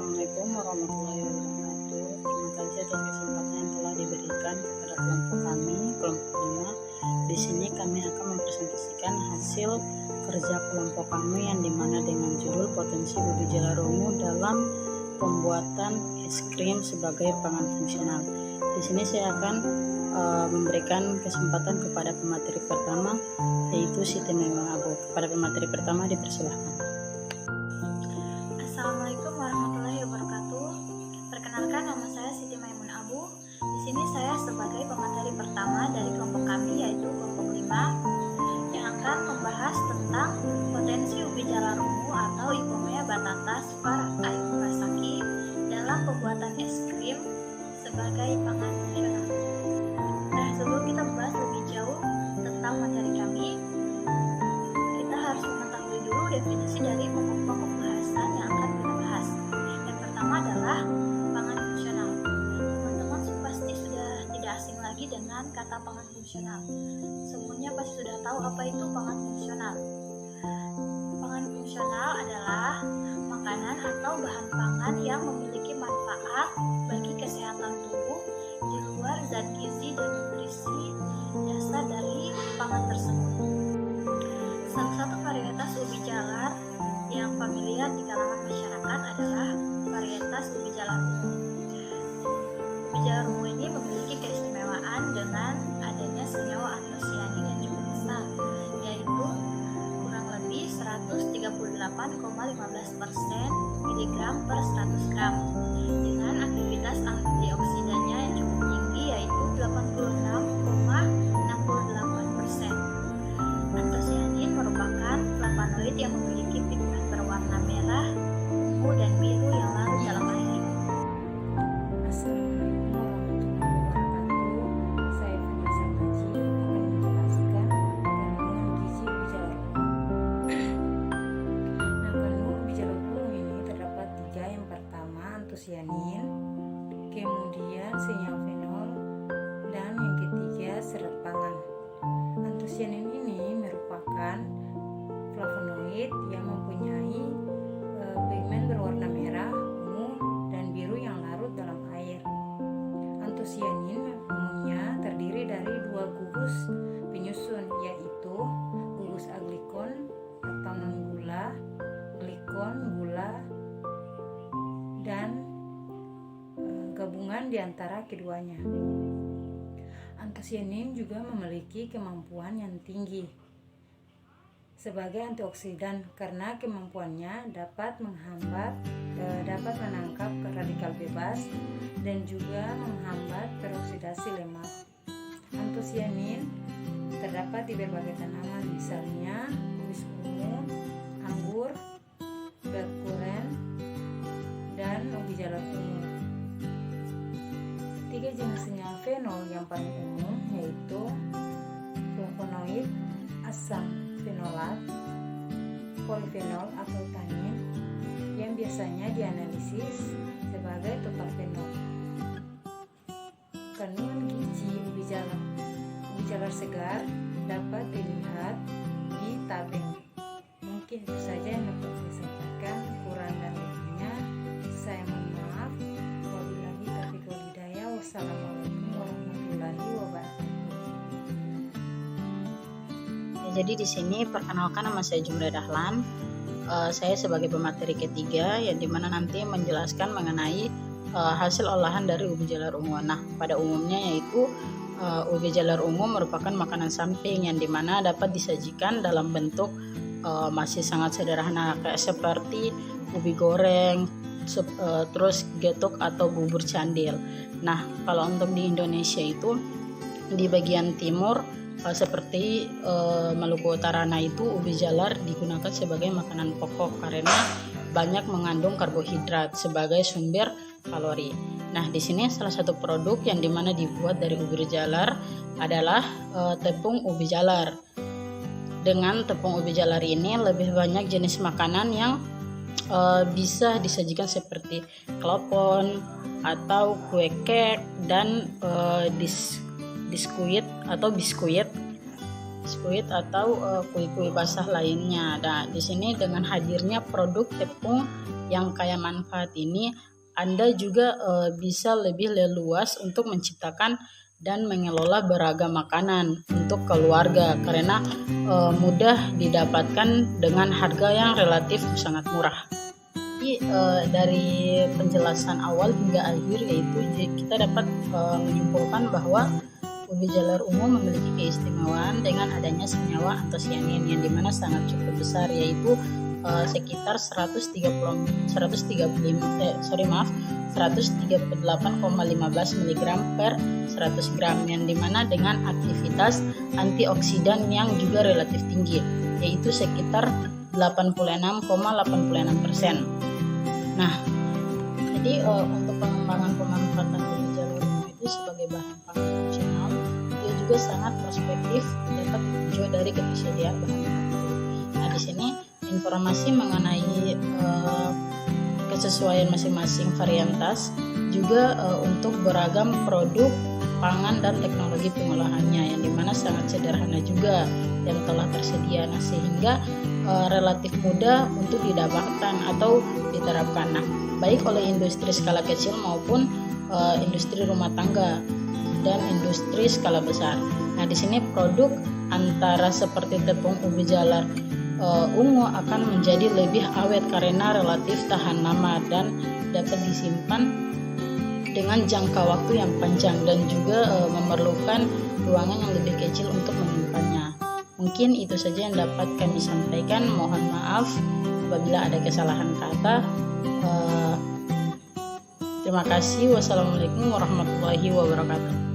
Assalamualaikum warahmatullahi wabarakatuh. Terima kasih atas kesempatan yang telah diberikan kepada kelompok kami, kelompok 5. Di sini kami akan mempresentasikan hasil kerja kelompok kami yang dimana dengan judul potensi ubi jalar ungu dalam pembuatan es krim sebagai pangan fungsional. Di sini saya akan memberikan kesempatan kepada pemateri pertama, yaitu Siti Maimunah Abu. Kepada pemateri pertama dipersilahkan. Assalamualaikum warahmatullahi wabarakatuh. Perkenalkan, nama saya Siti Maimunah Abu. Di sini saya sebagai pemateri pertama dari kelompok kami, yaitu kelompok 5, yang akan membahas tentang potensi ubi jalar ungu atau Ipomea batatas var. Iwasaki dalam pembuatan es krim sebagai pangan fungsional. Nah, sebelum kita membahas lebih jauh tentang materi kami, kita harus mengetahui dulu definisi dari pokok-pokok bahasan yang akan kita bahas. Yang pertama adalah pangan fungsional. Teman-teman pasti sudah tidak asing lagi dengan kata pangan fungsional. Semuanya pasti sudah tahu apa itu pangan fungsional. Pangan fungsional adalah makanan atau bahan pangan yang memiliki manfaat bagi kesehatan tubuh di luar zat gizi dan nutrisi dasar dari pangan tersebut. Salah satu varietas ubi jalar yang familiar di kalangan masyarakat adalah varietas ubi jalar ungu. Ubi jalar ungu ini memiliki keistimewaan dengan adanya senyawa antosianin yang cukup besar, yaitu kurang lebih 138,15% miligram per 100 gram, dengan aktivitas antioksidannya yang cukup tinggi, yaitu 86,68%. Antosianin merupakan flavonoid yang memiliki pigmen berwarna merah, ungu, dan biru yang larut dalam air. Assalamualaikum warahmatullahi wabarakatuh. Saya Vanessa Maji akan menjelaskan kandungan gizi ubi jalar ungu. Nah, kandungan ubi jalar ungu ini terdapat 3. Yang pertama antosianin, kemudian senyawa fenol, dan yang ketiga serat pangan. Antosianin ini merupakan flavonoid yang mempunyai pigmen berwarna merah, ungu, dan biru yang larut dalam air. Antosianin umumnya terdiri dari 2 gugus penyusun, yaitu gugus aglikon atau non-gula, glikon, gula, dan gabungan di antara keduanya. Antosianin juga memiliki kemampuan yang tinggi sebagai antioksidan karena kemampuannya dapat menangkap radikal bebas dan juga menghambat peroksidasi lemak. Antosianin terdapat di berbagai tanaman, misalnya kubis ungu, anggur, berkuren, dan ubi jalar ungu. 3 jenis senyawa fenol yang paling umum yaitu flavonoid, asam fenolat, polifenol atau tanin yang biasanya dianalisis sebagai total fenol. Kandungan gizi ubi jalar segar dapat dilihat di tabel. Mungkin itu saja yang dapat saya sampaikan. Kurang dan lebihnya saya mohon maaf. Wabillahi taufiq wal hidayah. Wassalamualaikum warahmatullahi wabarakatuh. Jadi di sini perkenalkan, nama saya Jumrah Dahlan. Saya sebagai pemateri ketiga yang dimana nanti menjelaskan mengenai hasil olahan dari ubi jalar ungu. Nah, pada umumnya yaitu ubi jalar ungu merupakan makanan samping yang dimana dapat disajikan dalam bentuk masih sangat sederhana, kayak seperti ubi goreng, terus getuk atau bubur candil. Nah, kalau untuk di Indonesia itu di bagian timur seperti Maluku Utara, nah itu ubi jalar digunakan sebagai makanan pokok karena banyak mengandung karbohidrat sebagai sumber kalori. Nah, di sini salah satu produk yang dimana dibuat dari ubi jalar adalah tepung ubi jalar. Dengan tepung ubi jalar ini lebih banyak jenis makanan yang bisa disajikan seperti klepon atau kue kek dan biskuit biskuit atau kue-kue basah lainnya. Nah, di sini dengan hadirnya produk tepung yang kaya manfaat ini, Anda juga bisa lebih leluas untuk menciptakan dan mengelola beragam makanan untuk keluarga karena mudah didapatkan dengan harga yang relatif sangat murah. Jadi dari penjelasan awal hingga akhir yaitu kita dapat menyimpulkan bahwa ubi jalar ungu memiliki keistimewaan dengan adanya senyawa antosianin yang dimana sangat cukup besar, yaitu sekitar 138,15 mg per 100 gram yang dimana dengan aktivitas antioksidan yang juga relatif tinggi, yaitu sekitar 86,86%. Nah, jadi untuk pengembangan pemanfaatan ubi jalar ungu itu sebagai bahan pangan nasional, dia juga sangat prospektif dapat ditinjau dari ketersediaan bahan baku. Nah, di sini informasi mengenai kesesuaian masing-masing varietas juga untuk beragam produk pangan dan teknologi pengolahannya yang dimana sangat sederhana juga dan telah tersedia, nah, sehingga relatif mudah untuk didapatkan atau diterapkan, nah, baik oleh industri skala kecil maupun industri rumah tangga dan industri skala besar. Nah, di sini produk antara seperti tepung ubi jalar ungu akan menjadi lebih awet karena relatif tahan lama dan dapat disimpan dengan jangka waktu yang panjang dan juga memerlukan ruangan yang lebih kecil untuk menyimpannya. Mungkin itu saja yang dapat kami sampaikan. Mohon maaf apabila ada kesalahan kata. Terima kasih. Wassalamualaikum warahmatullahi wabarakatuh.